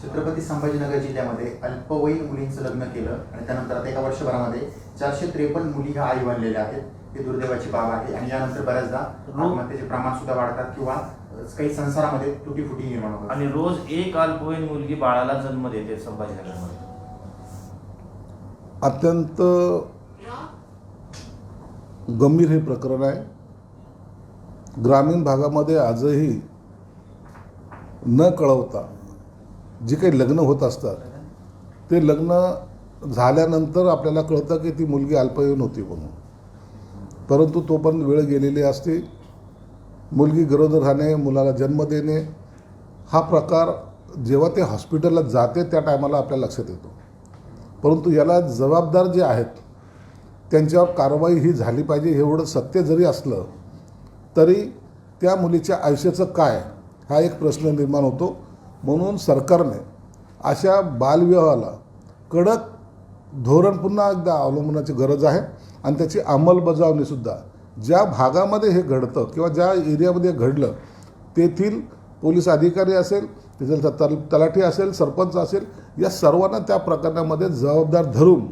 छत्रपती संभाजीनगर जिल्ह्यामध्ये अल्पवयीन मुलींचं लग्न केलं आणि त्यानंतर आता एका वर्षभरामध्ये 453 मुली ह्या आई बनलेल्या आहेत. ही दुर्दैवाची बाब आहे आणि यानंतर बऱ्याचदा आत्महत्येचे प्रमाण सुद्धा वाढतात किंवा काही संसारामध्ये तुटीफुटी निर्माण होतात. आणि रोज एक अल्पवयीन मुलगी बाळाला जन्म देते संभाजीनगरमध्ये. अत्यंत गंभीर हे प्रकरण आहे. ग्रामीण भागामध्ये आजही न कळवता जी काही लग्न होत असतात ते लग्न झाल्यानंतर आपल्याला कळतं की ती मुलगी अल्पवयीन होती म्हणून, परंतु तोपर्यंत वेळ गेलेली असते. मुलगी गरोदर राहणे, मुलाला जन्म देणे हा प्रकार जेव्हा ते हॉस्पिटलला जाते त्या टायमाला आपल्या लक्षात येतो. परंतु याला जबाबदार जे आहेत त्यांच्यावर कारवाई ही झाली पाहिजे. एवढं सत्य जरी असलं तरी त्या मुलीच्या आयुष्याचं काय हा एक प्रश्न निर्माण होतो. म्हणून सरकारने अशा बालविवाहाला कडक धोरण पुन्हा एकदा अवलंबण्याची गरज आहे आणि त्याची अंमलबजावणीसुद्धा ज्या भागामध्ये हे घडतं किंवा ज्या एरियामध्ये घडलं तेथील पोलीस अधिकारी असेल, तिथला तलाठी असेल, सरपंच असेल, या सर्वांना त्या प्रकरणामध्ये जबाबदार धरून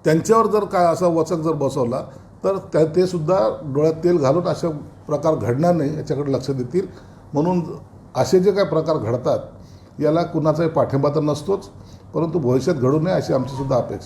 त्यांच्यावर जर काय असा वचक जर बसवला तर ते सुद्धा डोळ्यात तेल घालून अशा प्रकार घडणार नाही याच्याकडे लक्ष देतील. म्हणून असे जे काही प्रकार घडतात याला कुणाचाही पाठिंबा तर नसतोच, परंतु भविष्यात घडू नये अशी आमची सुद्धा अपेक्षा.